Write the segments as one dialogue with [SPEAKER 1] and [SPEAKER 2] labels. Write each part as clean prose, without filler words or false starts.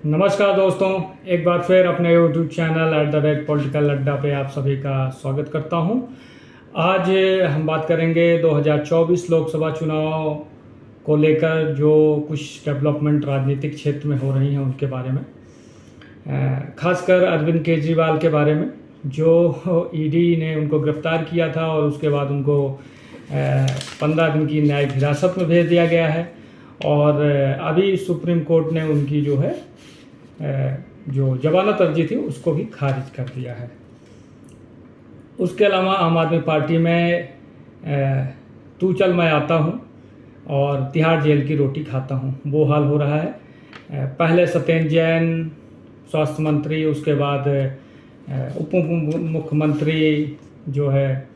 [SPEAKER 1] नमस्कार दोस्तों, एक बार फिर अपने YouTube चैनल @पॉलिटिकल अड्डा पे आप सभी का स्वागत करता हूं। आज हम बात करेंगे 2024 लोकसभा चुनाव को लेकर जो कुछ डेवलपमेंट राजनीतिक क्षेत्र में हो रही हैं उनके बारे में, खासकर अरविंद केजरीवाल के बारे में, जो ईडी ने उनको गिरफ्तार किया था और उसके बाद उनको 15 दिन की न्यायिक हिरासत में भेज दिया गया है। और अभी सुप्रीम कोर्ट ने उनकी जो जमानत अर्जी थी उसको भी खारिज कर दिया है। उसके अलावा आम आदमी पार्टी में तू चल मैं आता हूँ और तिहाड़ जेल की रोटी खाता हूँ, वो हाल हो रहा है। पहले सत्येंद्र जैन स्वास्थ्य मंत्री, उसके बाद उप मुख्यमंत्री जो है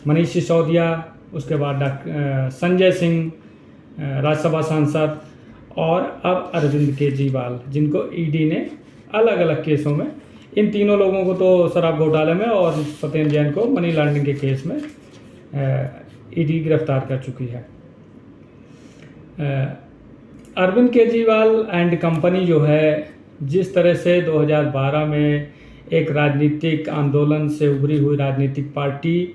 [SPEAKER 1] मनीष सिसोदिया, उसके बाद संजय सिंह राज्यसभा सांसद, और अब अरविंद केजरीवाल, जिनको ईडी ने अलग अलग केसों में, इन तीनों लोगों को तो शराब घोटाले में और सत्येंद्र जैन को मनी लॉन्ड्रिंग के केस में ईडी गिरफ्तार कर चुकी है। अरविंद केजरीवाल एंड कंपनी जो है, जिस तरह से 2012 में एक राजनीतिक आंदोलन से उभरी हुई राजनीतिक पार्टी,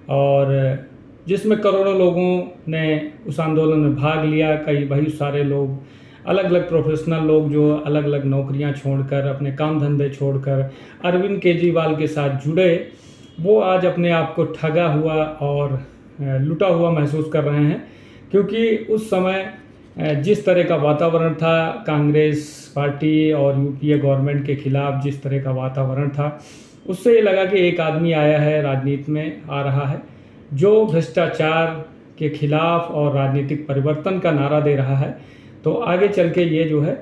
[SPEAKER 1] और जिसमें करोड़ों लोगों ने उस आंदोलन में भाग लिया, कई बहुत सारे लोग, अलग अलग प्रोफेशनल लोग जो अलग अलग नौकरियां छोड़कर, अपने काम धंधे छोड़कर अरविंद केजरीवाल के साथ जुड़े, वो आज अपने आप को ठगा हुआ और लुटा हुआ महसूस कर रहे हैं। क्योंकि उस समय जिस तरह का वातावरण था, कांग्रेस पार्टी और यूपीए गवर्नमेंट के खिलाफ जिस तरह का वातावरण था, उससे ये लगा कि एक आदमी आया है, राजनीति में आ रहा है, जो भ्रष्टाचार के खिलाफ और राजनीतिक परिवर्तन का नारा दे रहा है, तो आगे चल के ये जो है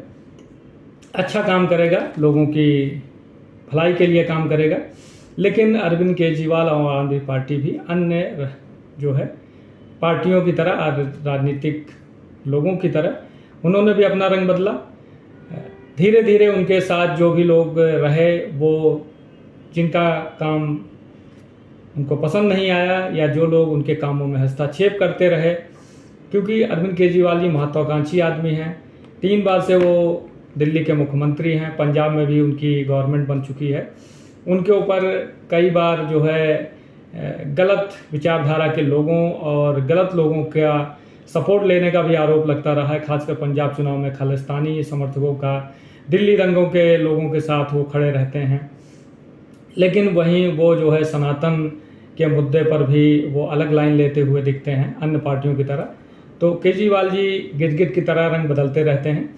[SPEAKER 1] अच्छा काम करेगा, लोगों की भलाई के लिए काम करेगा। लेकिन अरविंद केजरीवाल और आम आदमी पार्टी भी अन्य जो है पार्टियों की तरह, राजनीतिक लोगों की तरह, उन्होंने भी अपना रंग बदला। धीरे धीरे उनके साथ जो भी लोग रहे, वो जिनका काम उनको पसंद नहीं आया या जो लोग उनके कामों में हस्तक्षेप करते रहे, क्योंकि अरविंद केजरीवाल जी महत्वाकांक्षी आदमी हैं। 3 बार से वो दिल्ली के मुख्यमंत्री हैं, पंजाब में भी उनकी गवर्नमेंट बन चुकी है। उनके ऊपर कई बार जो है गलत विचारधारा के लोगों और गलत लोगों का सपोर्ट लेने का भी आरोप लगता रहा है। खासकर पंजाब चुनाव में खालिस्तानी समर्थकों का, दिल्ली दंगों के लोगों के साथ वो खड़े रहते हैं। लेकिन वहीं वो जो है सनातन के मुद्दे पर भी वो अलग लाइन लेते हुए दिखते हैं अन्य पार्टियों की तरह। तो केजरीवाल जी गिरगिट की तरह रंग बदलते रहते हैं,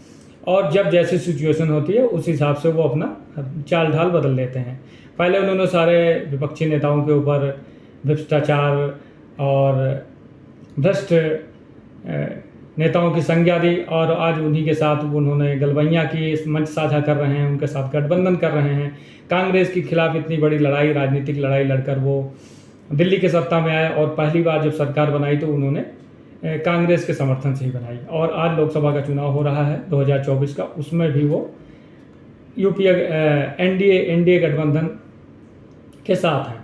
[SPEAKER 1] और जब जैसी सिचुएशन होती है उस हिसाब से वो अपना चाल ढाल बदल लेते हैं। पहले उन्होंने सारे विपक्षी नेताओं के ऊपर भ्रष्टाचार और भ्रष्ट नेताओं की संज्ञा दी, और आज उन्हीं के साथ उन्होंने गलबैयाँ की, मंच साझा कर रहे हैं, उनके साथ गठबंधन कर रहे हैं। कांग्रेस के खिलाफ इतनी बड़ी लड़ाई, राजनीतिक लड़ाई लड़कर वो दिल्ली के सत्ता में आए, और पहली बार जब सरकार बनाई तो उन्होंने कांग्रेस के समर्थन से ही बनाई। और आज लोकसभा का चुनाव हो रहा है 2024 का, उसमें भी वो यूपीए एनडीए गठबंधन के साथ हैं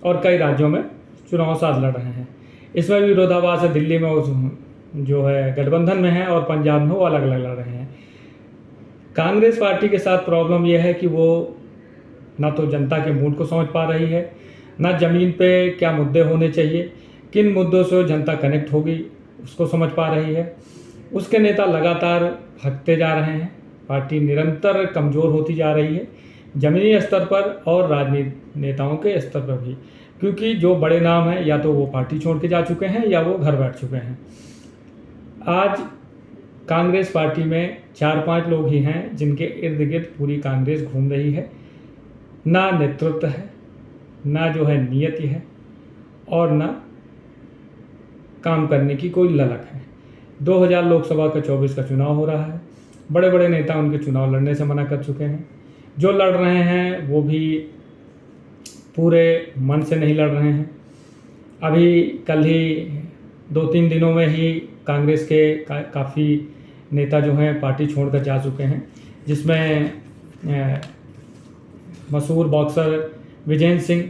[SPEAKER 1] और कई राज्यों में चुनाव साथ लड़ रहे हैं। इसमें भी विरोधाभास है, दिल्ली में जो है गठबंधन में है और पंजाब में वो अलग अलग लड़ रहे हैं। कांग्रेस पार्टी के साथ प्रॉब्लम यह है कि वो ना तो जनता के मूड को समझ पा रही है, ना ज़मीन पे क्या मुद्दे होने चाहिए, किन मुद्दों से जनता कनेक्ट होगी उसको समझ पा रही है। उसके नेता लगातार भटकते जा रहे हैं, पार्टी निरंतर कमज़ोर होती जा रही है, ज़मीनी स्तर पर और राजनीतिक नेताओं के स्तर पर भी। क्योंकि जो बड़े नाम हैं, या तो वो पार्टी छोड़ के जा चुके हैं या वो घर बैठ चुके हैं। आज कांग्रेस पार्टी में 4-5 लोग ही हैं जिनके इर्द गिर्द पूरी कांग्रेस घूम रही है। ना नेतृत्व है, ना जो है नियति है, और ना काम करने की कोई ललक है। 2000 लोकसभा का 24 का चुनाव हो रहा है। बड़े बड़े नेता उनके चुनाव लड़ने से मना कर चुके हैं। जो लड़ रहे हैं वो भी पूरे मन से नहीं लड़ रहे हैं। अभी कल ही 2-3 दिनों में ही कांग्रेस के काफ़ी नेता जो हैं पार्टी छोड़कर जा चुके हैं, जिसमें मशहूर बॉक्सर विजेंद्र सिंह,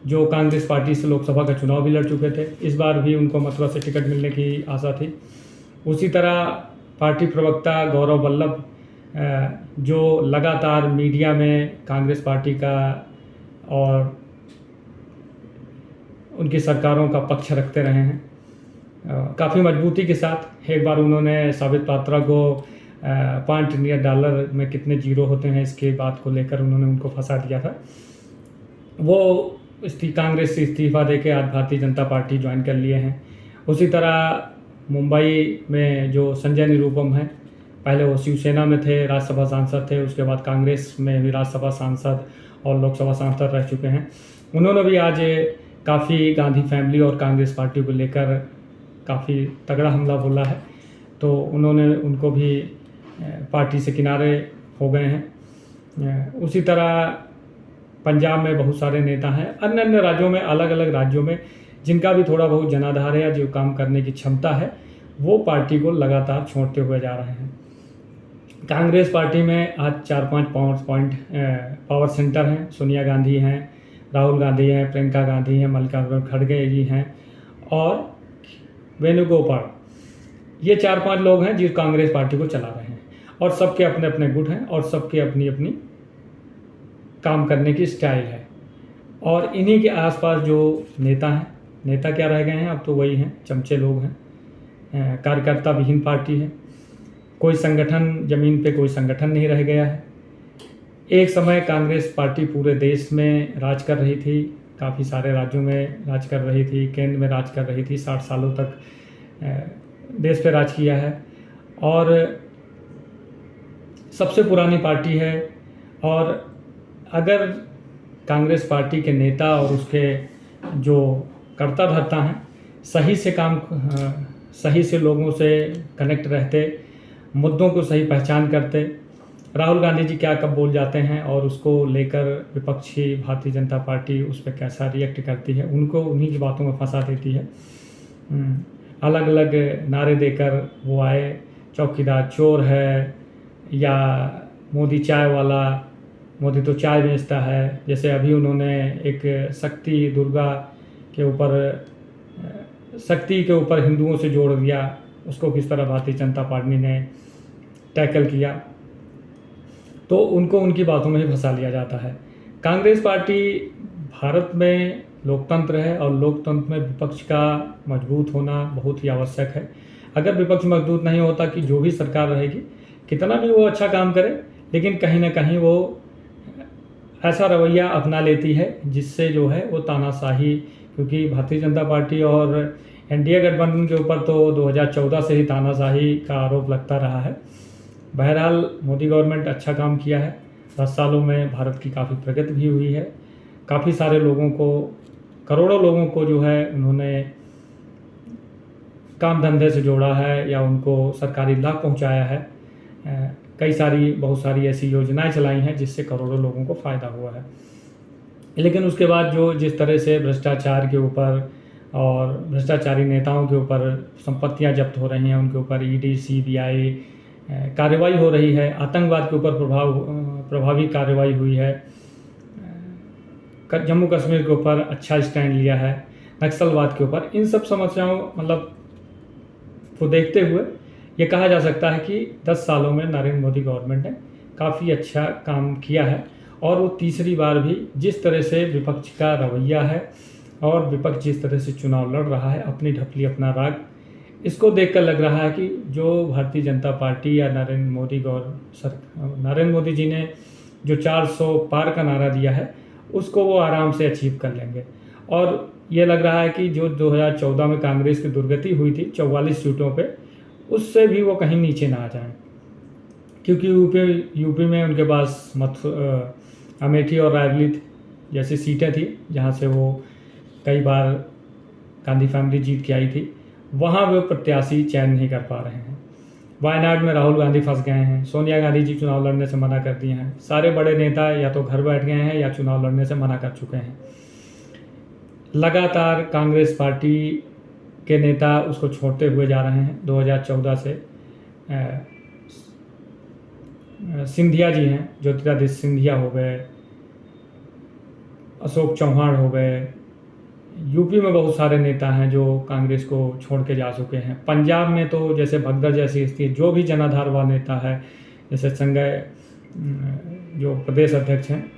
[SPEAKER 1] जो कांग्रेस पार्टी से लोकसभा का चुनाव भी लड़ चुके थे, इस बार भी उनको मथुरा से टिकट मिलने की आशा थी। उसी तरह पार्टी प्रवक्ता गौरव वल्लभ जो लगातार मीडिया में कांग्रेस पार्टी का और उनकी सरकारों का पक्ष रखते रहे हैं काफ़ी मजबूती के साथ। एक बार उन्होंने साबित पात्रा को $5 में कितने जीरो होते हैं इसके बात को लेकर उन्होंने उनको फंसा दिया था। वो कांग्रेस से इस्तीफा देके आज भारतीय जनता पार्टी ज्वाइन कर लिए हैं। उसी तरह मुंबई में जो संजय निरुपम हैं, पहले वो शिवसेना में थे, राज्यसभा सांसद थे, उसके बाद कांग्रेस में भी राज्यसभा सांसद और लोकसभा सांसद रह चुके हैं। उन्होंने भी आज काफ़ी गांधी फैमिली और कांग्रेस पार्टी को लेकर काफ़ी तगड़ा हमला बोला है, तो उन्होंने उनको भी पार्टी से किनारे हो गए हैं। उसी तरह पंजाब में बहुत सारे नेता हैं, अन्य अन्य राज्यों में, अलग अलग राज्यों में जिनका भी थोड़ा बहुत जनाधार है या जो काम करने की क्षमता है, वो पार्टी को लगातार छोड़ते हुए जा रहे हैं। कांग्रेस पार्टी में आज 4-5 पावर सेंटर हैं। सोनिया गांधी हैं, राहुल गांधी हैं, प्रियंका गांधी हैं, मल्लिकार्जुन खड़गे जी हैं और वेणुगोपाल। ये 4-5 लोग हैं जो कांग्रेस पार्टी को चला रहे हैं और सबके अपने अपने गुट हैं और सबके अपनी अपनी काम करने की स्टाइल है। और इन्हीं के आसपास जो नेता हैं, नेता क्या रह गए हैं, अब तो वही हैं, चमचे लोग हैं। कार्यकर्ता विहीन पार्टी है। कोई संगठन, ज़मीन पे कोई संगठन नहीं रह गया है। एक समय कांग्रेस पार्टी पूरे देश में राज कर रही थी, काफ़ी सारे राज्यों में राज कर रही थी, केंद्र में राज कर रही थी, 60 सालों तक देश पे राज किया है और सबसे पुरानी पार्टी है। और अगर कांग्रेस पार्टी के नेता और उसके जो कर्ता धर्ता हैं सही से सही से लोगों से कनेक्ट रहते, मुद्दों को सही पहचान करते, राहुल गांधी जी क्या कब बोल जाते हैं और उसको लेकर विपक्षी भारतीय जनता पार्टी उस पर कैसा रिएक्ट करती है, उनको उन्हीं की बातों में फंसा देती है। अलग अलग नारे देकर वो आए, चौकीदार चोर है या मोदी चाय वाला, मोदी तो चाय बेचता है। जैसे अभी उन्होंने एक शक्ति के ऊपर हिंदुओं से जोड़ दिया, उसको किस तरह भारतीय जनता पार्टी ने टैकल किया, तो उनको उनकी बातों में ही फंसा लिया जाता है। कांग्रेस पार्टी भारत में लोकतंत्र है और लोकतंत्र में विपक्ष का मजबूत होना बहुत ही आवश्यक है। अगर विपक्ष मजबूत नहीं होता कि जो भी सरकार रहेगी, कितना भी वो अच्छा काम करे, लेकिन कहीं ना कहीं वो ऐसा रवैया अपना लेती है जिससे जो है वो तानाशाही, क्योंकि भारतीय जनता पार्टी और एनडीए गठबंधन के ऊपर तो 2014 से ही तानाशाही का आरोप लगता रहा है। बहरहाल मोदी गवर्नमेंट अच्छा काम किया है। 10 सालों में भारत की काफ़ी प्रगति भी हुई है। काफ़ी सारे लोगों को, करोड़ों लोगों को जो है उन्होंने काम धंधे से जोड़ा है या उनको सरकारी लाभ पहुंचाया है। बहुत सारी ऐसी योजनाएं चलाई हैं जिससे करोड़ों लोगों को फ़ायदा हुआ है। लेकिन उसके बाद जिस तरह से भ्रष्टाचार के ऊपर और भ्रष्टाचारी नेताओं के ऊपर संपत्तियां जब्त हो रही हैं, उनके ऊपर ईडी सीबीआई कार्रवाई हो रही है, आतंकवाद के ऊपर प्रभावी कार्रवाई हुई है, जम्मू कश्मीर के ऊपर अच्छा स्टैंड लिया है, नक्सलवाद के ऊपर, इन सब समस्याओं को देखते हुए ये कहा जा सकता है कि 10 सालों में नरेंद्र मोदी गवर्नमेंट ने काफ़ी अच्छा काम किया है। और वो तीसरी बार भी जिस तरह से विपक्ष का रवैया है और विपक्ष जिस तरह से चुनाव लड़ रहा है, अपनी ढपली अपना राग, इसको देखकर लग रहा है कि जो भारतीय जनता पार्टी या नरेंद्र मोदी जी ने जो 400 पार का नारा दिया है उसको वो आराम से अचीव कर लेंगे। और ये लग रहा है कि जो 2014 में कांग्रेस की दुर्गति हुई थी 44 सीटों पे, उससे भी वो कहीं नीचे ना आ जाएं, क्योंकि यूपी में उनके पास अमेठी और रायबरेली जैसी सीटें थी जहाँ से वो कई बार गांधी फैमिली जीत के आई थी, वहाँ वो प्रत्याशी चयन नहीं कर पा रहे हैं। वायनाड में राहुल गांधी फंस गए हैं, सोनिया गांधी जी चुनाव लड़ने से मना कर दिए हैं, सारे बड़े नेता या तो घर बैठ गए हैं या चुनाव लड़ने से मना कर चुके हैं। लगातार कांग्रेस पार्टी के नेता उसको छोड़ते हुए जा रहे हैं। 2014 से सिंधिया जी हैं, ज्योतिरादित्य सिंधिया हो गए, अशोक चौहान हो गए, यूपी में बहुत सारे नेता हैं जो कांग्रेस को छोड़ के जा चुके हैं। पंजाब में तो जैसे भगदड़ जैसी स्थिति, जो भी जनाधार वाला नेता है जैसे संजय जो प्रदेश अध्यक्ष हैं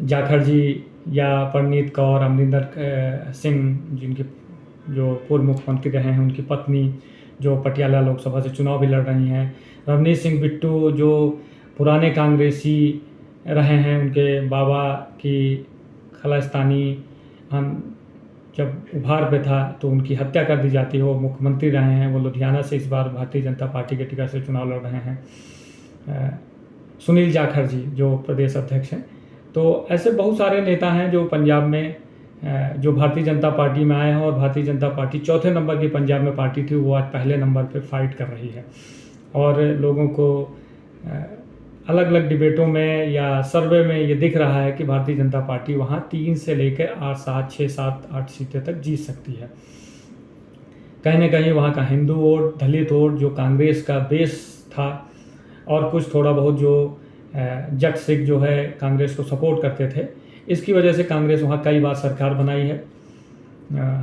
[SPEAKER 1] जाखड़ जी, या परनीत कौर, अमरिंदर सिंह जिनके जो पूर्व मुख्यमंत्री रहे हैं, उनकी पत्नी जो पटियाला लोकसभा से चुनाव भी लड़ रही हैं, रवनीत सिंह बिट्टू जो पुराने कांग्रेसी रहे हैं, उनके बाबा की खालिस्तानी जब उभार पे था तो उनकी हत्या कर दी जाती है, वो मुख्यमंत्री रहे हैं, वो लुधियाना से इस बार भारतीय जनता पार्टी के टिकट से चुनाव लड़ रहे हैं, सुनील जाखड़ जी जो प्रदेश अध्यक्ष हैं। तो ऐसे बहुत सारे नेता हैं जो पंजाब में जो भारतीय जनता पार्टी में आए हैं, और भारतीय जनता पार्टी चौथे नंबर की पंजाब में पार्टी थी, वो आज पहले नंबर पे फाइट कर रही है, और लोगों को अलग अलग डिबेटों में या सर्वे में ये दिख रहा है कि भारतीय जनता पार्टी वहाँ 3 से लेकर 8, 7, 6, 7, 8 सीटें तक जीत सकती है। कहीं ना कहीं वहाँ का हिंदू वोट, दलित वोट जो कांग्रेस का बेस था, और कुछ थोड़ा बहुत जो जट सिख जो है कांग्रेस को सपोर्ट करते थे, इसकी वजह से कांग्रेस वहाँ कई बार सरकार बनाई है,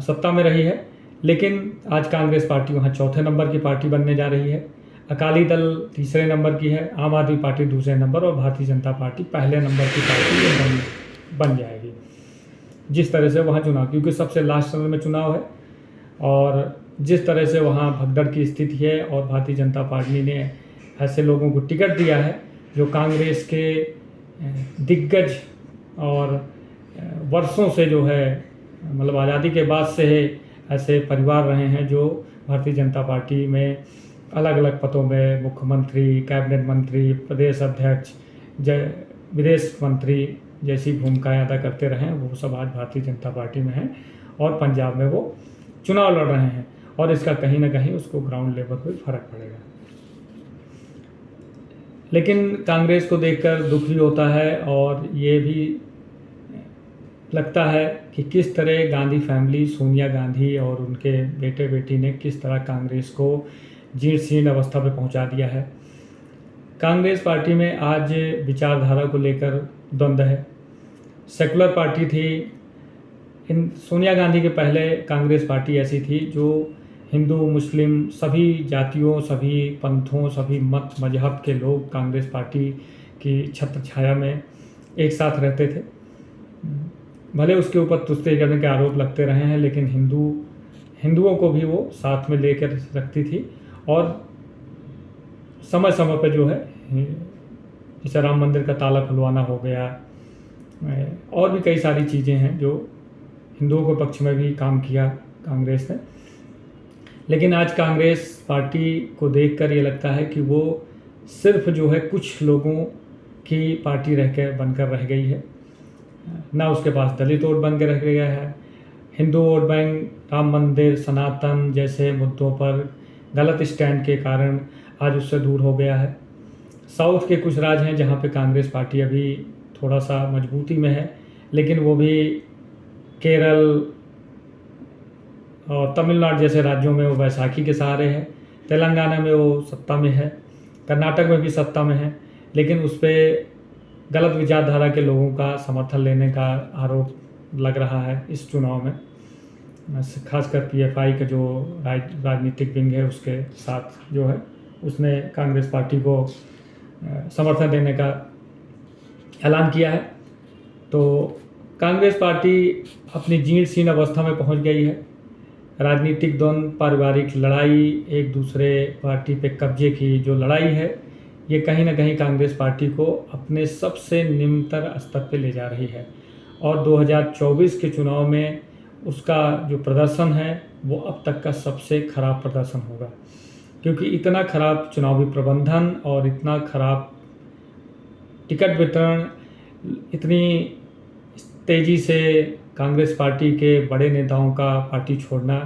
[SPEAKER 1] सत्ता में रही है। लेकिन आज कांग्रेस पार्टी वहाँ चौथे नंबर की पार्टी बनने जा रही है, अकाली दल तीसरे नंबर की है, आम आदमी पार्टी दूसरे नंबर, और भारतीय जनता पार्टी पहले नंबर की पार्टी बन जाएगी जिस तरह से वहाँ चुनाव, क्योंकि सबसे लास्ट चरण में चुनाव है, और जिस तरह से वहाँ भगदड़ की स्थिति है, और भारतीय जनता पार्टी ने ऐसे लोगों को टिकट दिया है जो कांग्रेस के दिग्गज और वर्षों से जो है, मतलब आज़ादी के बाद से ऐसे परिवार रहे हैं जो भारतीय जनता पार्टी में अलग अलग पदों में मुख्यमंत्री, कैबिनेट मंत्री, प्रदेश अध्यक्ष, विदेश मंत्री जैसी भूमिकाएं अदा करते रहे हैं, वो सब आज भारतीय जनता पार्टी में हैं, और पंजाब में वो चुनाव लड़ रहे हैं, और इसका कहीं ना कहीं उसको ग्राउंड लेवल पर फर्क पड़ेगा। लेकिन कांग्रेस को देखकर दुख भी होता है, और ये भी लगता है कि किस तरह गांधी फैमिली, सोनिया गांधी और उनके बेटे बेटी ने किस तरह कांग्रेस को जीर्ण शीर्ण अवस्था पे पहुंचा दिया है। कांग्रेस पार्टी में आज विचारधारा को लेकर द्वंद्व है। सेकुलर पार्टी थी, इन सोनिया गांधी के पहले कांग्रेस पार्टी ऐसी थी जो हिंदू, मुस्लिम, सभी जातियों, सभी पंथों, सभी मत मजहब के लोग कांग्रेस पार्टी की छत्र छाया में एक साथ रहते थे। भले उसके ऊपर तुष्टे करने के आरोप लगते रहे हैं, लेकिन हिंदुओं को भी वो साथ में लेकर रखती थी, और समय समय पर जो है, जैसे राम मंदिर का ताला खुलवाना हो गया, और भी कई सारी चीज़ें हैं जो हिंदुओं के पक्ष में भी काम किया कांग्रेस ने। लेकिन आज कांग्रेस पार्टी को देखकर ये लगता है कि वो सिर्फ जो है कुछ लोगों की पार्टी बनकर रह गई है, ना उसके पास दलित वोट बन के रह गया है। हिंदू वोट बैंक, राम मंदिर, सनातन जैसे मुद्दों पर गलत स्टैंड के कारण आज उससे दूर हो गया है। साउथ के कुछ राज्य हैं जहाँ पे कांग्रेस पार्टी अभी थोड़ा सा मजबूती में है, लेकिन वो भी केरल और तमिलनाडु जैसे राज्यों में वो बैसाखी के सहारे है, तेलंगाना में वो सत्ता में है, कर्नाटक में भी सत्ता में है, लेकिन उस पर गलत विचारधारा के लोगों का समर्थन लेने का आरोप लग रहा है इस चुनाव में, खासकर पीएफआई का जो राजनीतिक विंग है उसके साथ जो है, उसने कांग्रेस पार्टी को समर्थन देने का ऐलान किया है। तो कांग्रेस पार्टी अपनी जीर्ण शीर्ण अवस्था में पहुंच गई है। राजनीतिक द्वंद्व, पारिवारिक लड़ाई, एक दूसरे पार्टी पे कब्जे की जो लड़ाई है, ये कहीं ना कहीं कांग्रेस पार्टी को अपने सबसे निम्नतर स्तर पे ले जा रही है, और 2024 के चुनाव में उसका जो प्रदर्शन है वो अब तक का सबसे खराब प्रदर्शन होगा, क्योंकि इतना खराब चुनावी प्रबंधन और इतना खराब टिकट वितरण, इतनी तेज़ी से कांग्रेस पार्टी के बड़े नेताओं का पार्टी छोड़ना,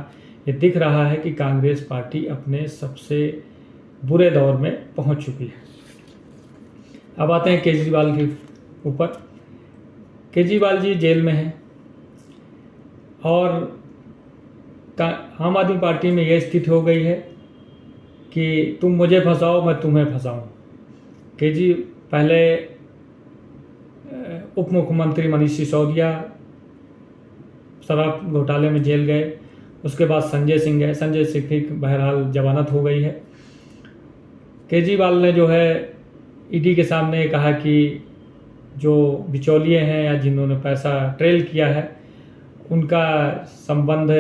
[SPEAKER 1] ये दिख रहा है कि कांग्रेस पार्टी अपने सबसे बुरे दौर में पहुंच चुकी है। अब आते हैं केजरीवाल के ऊपर। केजरीवाल जी जेल में हैं, और आम आदमी पार्टी में यह स्थिति हो गई है कि तुम मुझे फंसाओ, मैं तुम्हें फंसाऊं। पहले उप मुख्यमंत्री मनीष सिसोदिया शराब घोटाले में जेल गए, उसके बाद संजय सिंह गए। संजय सिंह की बहरहाल जमानत हो गई है। केजरीवाल ने जो है ईडी के सामने कहा कि जो बिचौलिए हैं या जिन्होंने पैसा ट्रेल किया है उनका संबंध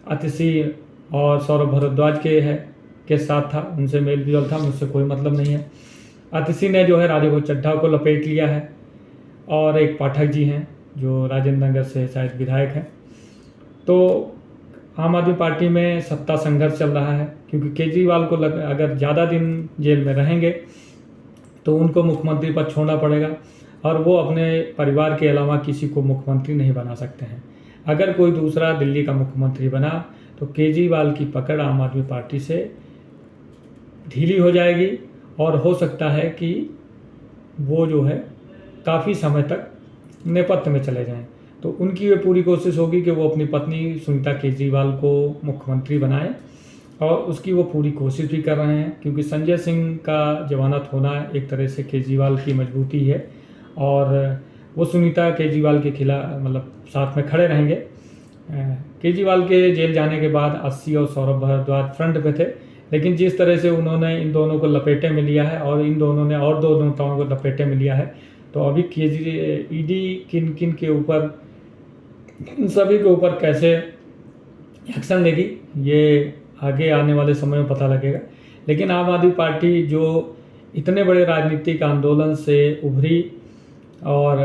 [SPEAKER 1] आतिशी और सौरभ भारद्वाज के साथ था, उनसे मेल जोल था, मुझसे कोई मतलब नहीं है। आतिशी ने जो है राघव चड्ढा को लपेट लिया है और एक पाठक जी हैं जो राजेंद्र नगर से शायद विधायक हैं। तो आम आदमी पार्टी में सत्ता संघर्ष चल रहा है क्योंकि केजरीवाल को अगर ज़्यादा दिन जेल में रहेंगे तो उनको मुख्यमंत्री पद छोड़ना पड़ेगा और वो अपने परिवार के अलावा किसी को मुख्यमंत्री नहीं बना सकते हैं। अगर कोई दूसरा दिल्ली का मुख्यमंत्री बना तो केजरीवाल की पकड़ आम आदमी पार्टी से ढीली हो जाएगी और हो सकता है कि वो जो है काफ़ी समय तक नेपथ्य में चले जाएं। तो उनकी ये पूरी कोशिश होगी कि वो अपनी पत्नी सुनीता केजरीवाल को मुख्यमंत्री बनाएं और उसकी वो पूरी कोशिश भी कर रहे हैं क्योंकि संजय सिंह का जमानत होना एक तरह से केजरीवाल की मजबूती है और वो सुनीता केजरीवाल के खिलाफ मतलब साथ में खड़े रहेंगे। केजरीवाल के जेल जाने के बाद अस्सी और सौरभ भारद्वाज फ्रंट पे थे, लेकिन जिस तरह से उन्होंने इन दोनों को लपेटे में लिया है और इन दोनों ने और दो नेताओं को लपेटे में लिया है, तो अभी ईडी किन किन के ऊपर, इन सभी के ऊपर कैसे एक्शन लेगी ये आगे आने वाले समय में पता लगेगा। लेकिन आम आदमी पार्टी जो इतने बड़े राजनीतिक आंदोलन से उभरी और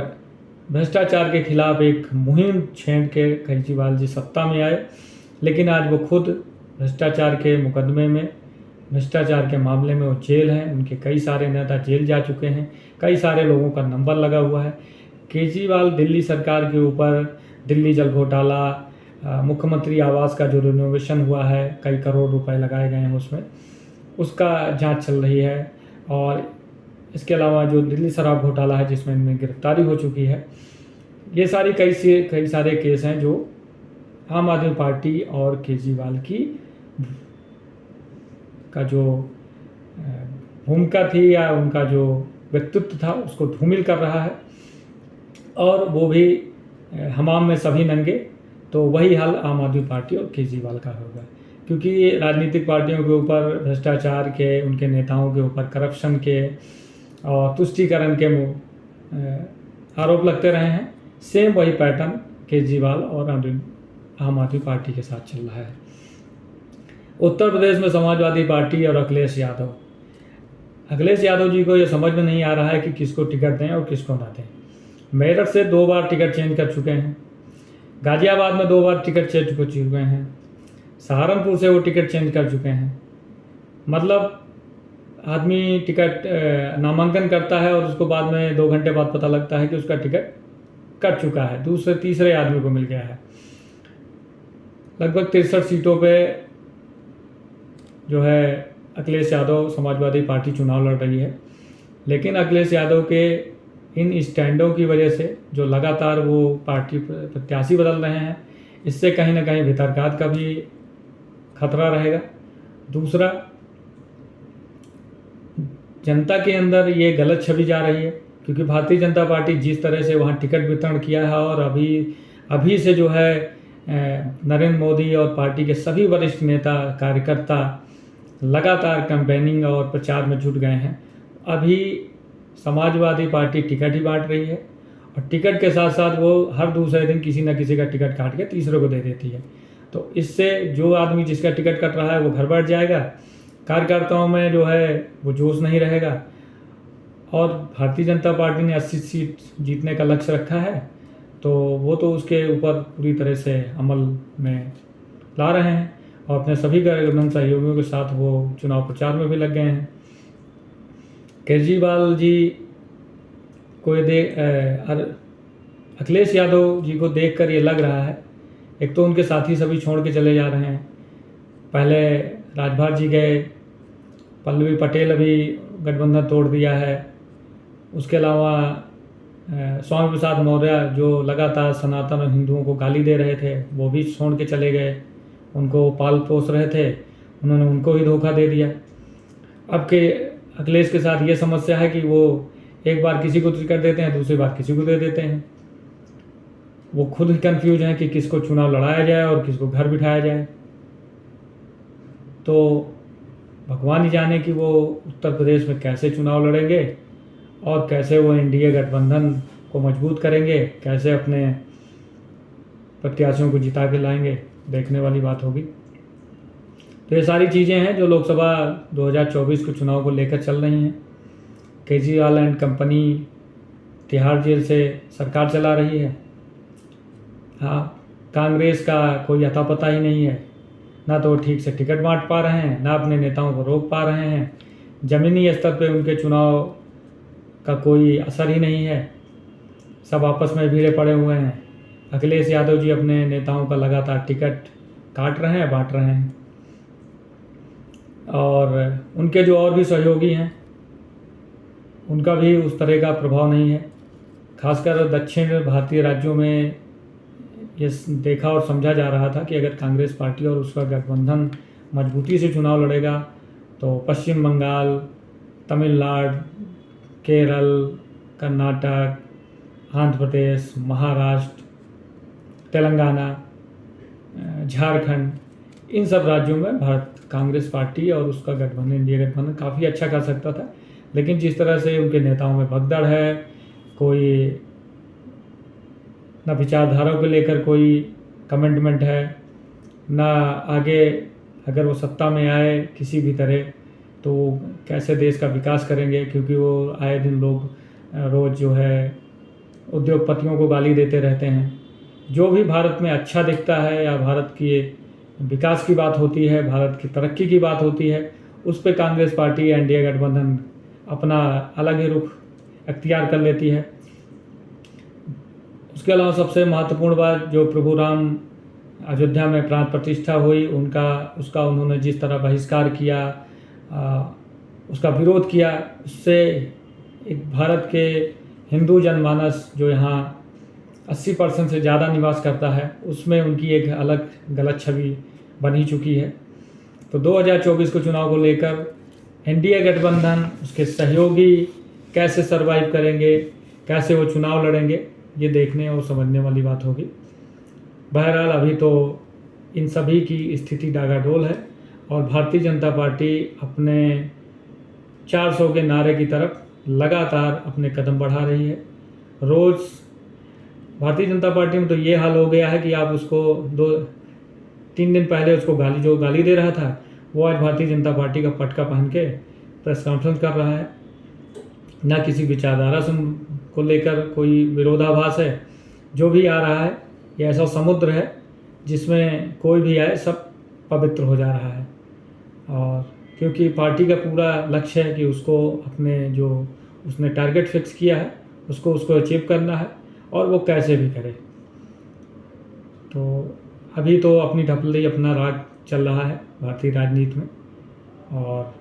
[SPEAKER 1] भ्रष्टाचार के खिलाफ एक मुहिम छेड़ के केजरीवाल जी सत्ता में आए, लेकिन आज वो खुद भ्रष्टाचार के मुकदमे में, भ्रष्टाचार के मामले में वो जेल हैं। उनके कई सारे नेता जेल जा चुके हैं, कई सारे लोगों का नंबर लगा हुआ है। केजरीवाल दिल्ली सरकार के ऊपर दिल्ली जल घोटाला, मुख्यमंत्री आवास का जो रिनोवेशन हुआ है, कई करोड़ रुपए लगाए गए हैं उसमें, उसका जांच चल रही है। और इसके अलावा जो दिल्ली शराब घोटाला है जिसमें इनमें गिरफ्तारी हो चुकी है, ये सारी कई सारे केस हैं जो आम आदमी पार्टी और केजरीवाल की का जो भूमिका थी या उनका जो व्यक्तित्व था उसको धूमिल कर रहा है। और वो भी हमाम में सभी नंगे, तो वही हाल आम आदमी पार्टी और केजरीवाल का होगा क्योंकि राजनीतिक पार्टियों के ऊपर भ्रष्टाचार के, उनके नेताओं के ऊपर करप्शन के और तुष्टीकरण के आरोप लगते रहे हैं। सेम वही पैटर्न केजरीवाल और आम आदमी पार्टी के साथ चल रहा है। उत्तर प्रदेश में समाजवादी पार्टी और अखिलेश यादव जी को ये समझ में नहीं आ रहा है कि किसको टिकट दें और किसको ना दें। मेरठ से 2 बार टिकट चेंज कर चुके हैं, गाजियाबाद में 2 बार टिकट चेंज कर चुके हैं, सहारनपुर से वो टिकट चेंज कर चुके हैं। मतलब आदमी टिकट नामांकन करता है और उसको बाद में 2 घंटे बाद पता लगता है कि उसका टिकट कट चुका है, दूसरे तीसरे आदमी को मिल गया है। लगभग 63 सीटों पे जो है अखिलेश यादव समाजवादी पार्टी चुनाव लड़ रही है, लेकिन अखिलेश यादव के इन स्टैंडों की वजह से जो लगातार वो पार्टी प्रत्याशी बदल रहे हैं, इससे कहीं ना कहीं भितरघात का भी खतरा रहेगा। दूसरा, जनता के अंदर ये गलत छवि जा रही है क्योंकि भारतीय जनता पार्टी जिस तरह से वहाँ टिकट वितरण किया है और अभी से जो है नरेंद्र मोदी और पार्टी के सभी वरिष्ठ नेता कार्यकर्ता लगातार कैंपेनिंग और प्रचार में जुट गए हैं। अभी समाजवादी पार्टी टिकट ही बांट रही है और टिकट के साथ साथ वो हर दूसरे दिन किसी न किसी का टिकट काट के तीसरे को दे देती है। तो इससे जो आदमी जिसका टिकट कट रहा है वो घर बैठ जाएगा, कार्यकर्ताओं में जो है वो जोश नहीं रहेगा। और भारतीय जनता पार्टी ने 80 सीट जीतने का लक्ष्य रखा है, तो वो तो उसके ऊपर पूरी तरह से अमल में ला रहे हैं और अपने सभी गठबंधन सहयोगियों के साथ वो चुनाव प्रचार में भी लग गए हैं। केजरीवाल जी को अखिलेश यादव जी को देखकर ये लग रहा है, एक तो उनके साथी सभी छोड़ के चले जा रहे हैं। पहले राजभर जी गए, पल्लवी पटेल अभी गठबंधन तोड़ दिया है। उसके अलावा स्वामी प्रसाद मौर्य जो लगातार सनातन और हिंदुओं को गाली दे रहे थे, वो भी छोड़ के चले गए। उनको पाल पोस रहे थे, उन्होंने उनको ही धोखा दे दिया। अब के अखिलेश के साथ ये समस्या है कि वो एक बार किसी को टिकट देते हैं, दूसरी बार किसी को दे देते हैं। वो खुद ही कंफ्यूज हैं कि किसको चुनाव लड़ाया जाए और किसको घर बिठाया जाए। तो भगवान ही जाने कि वो उत्तर प्रदेश में कैसे चुनाव लड़ेंगे और कैसे वो एनडीए गठबंधन को मजबूत करेंगे, कैसे अपने प्रत्याशियों को जिता के लाएंगे, देखने वाली बात होगी। तो ये सारी चीज़ें हैं जो लोकसभा 2024 के चुनाव को लेकर चल रही हैं। Kejriwal and company Tihar jail से सरकार चला रही है। हाँ, कांग्रेस का कोई अता पता ही नहीं है, ना तो वो ठीक से टिकट बांट पा रहे हैं, ना अपने नेताओं को रोक पा रहे हैं। ज़मीनी स्तर पे उनके चुनाव का कोई असर ही नहीं है, सब आपस में भिड़े पड़े हुए हैं। अखिलेश यादव जी अपने नेताओं का लगातार टिकट काट रहे हैं, बांट रहे हैं, और उनके जो और भी सहयोगी हैं उनका भी उस तरह का प्रभाव नहीं है। खासकर दक्षिण भारतीय राज्यों में ये देखा और समझा जा रहा था कि अगर कांग्रेस पार्टी और उसका गठबंधन मजबूती से चुनाव लड़ेगा तो पश्चिम बंगाल, तमिलनाडु, केरल, कर्नाटक, आंध्र प्रदेश, महाराष्ट्र, तेलंगाना, झारखंड, इन सब राज्यों में भारत कांग्रेस पार्टी और उसका गठबंधन, इंडिया गठबंधन काफ़ी अच्छा कर सकता था। लेकिन जिस तरह से उनके नेताओं में भगदड़ है, कोई ना विचारधारा को लेकर कोई कमिटमेंट है, ना आगे अगर वो सत्ता में आए किसी भी तरह तो कैसे देश का विकास करेंगे, क्योंकि वो आए दिन लोग रोज़ जो है उद्योगपतियों को गाली देते रहते हैं। जो भी भारत में अच्छा दिखता है या भारत की विकास की बात होती है, भारत की तरक्की की बात होती है, उस पर कांग्रेस पार्टी या इंडिया गठबंधन अपना अलग ही रुख अख्तियार कर लेती है। उसके अलावा सबसे महत्वपूर्ण बात, जो प्रभु राम अयोध्या में प्राण प्रतिष्ठा हुई, उसका उन्होंने जिस तरह बहिष्कार किया, उसका विरोध किया, उससे एक भारत के हिंदू जनमानस जो यहाँ 80% से ज़्यादा निवास करता है, उसमें उनकी एक अलग गलत छवि बन ही चुकी है। तो 2024 के चुनाव को लेकर एनडीए गठबंधन, उसके सहयोगी कैसे सरवाइव करेंगे, कैसे वो चुनाव लड़ेंगे, ये देखने और समझने वाली बात होगी। बहरहाल अभी तो इन सभी की स्थिति डागाडोल है और भारतीय जनता पार्टी अपने 400 के नारे की तरफ लगातार अपने कदम बढ़ा रही है। रोज़ भारतीय जनता पार्टी में तो ये हाल हो गया है कि आप उसको 2-3 दिन पहले उसको गाली दे रहा था, वो आज भारतीय जनता पार्टी का पटका पहन के प्रेस कॉन्फ्रेंस कर रहा है। ना किसी विचारधारा को लेकर कोई विरोधाभास है। जो भी आ रहा है ये ऐसा समुद्र है जिसमें कोई भी आए सब पवित्र हो जा रहा है, और क्योंकि पार्टी का पूरा लक्ष्य है कि उसको अपने जो उसने टारगेट फिक्स किया है उसको अचीव करना है, और वो कैसे भी करे। तो अभी तो अपनी ढपली अपना राग चल रहा है भारतीय राजनीति में, और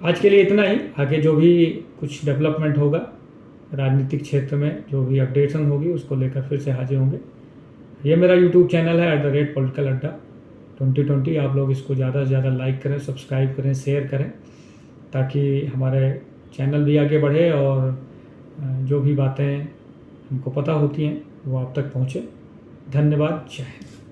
[SPEAKER 1] आज के लिए इतना ही। आगे जो भी कुछ डेवलपमेंट होगा राजनीतिक क्षेत्र में, जो भी अपडेशन होगी उसको लेकर फिर से हाजिर होंगे। ये मेरा यूट्यूब चैनल है @political अड्डा 2020। आप लोग इसको ज़्यादा से ज़्यादा लाइक करें, सब्सक्राइब करें, शेयर करें, ताकि हमारे चैनल भी आगे बढ़े और जो भी बातें हमको पता होती हैं वो आप तक पहुँचे। धन्यवाद, जय हिंद।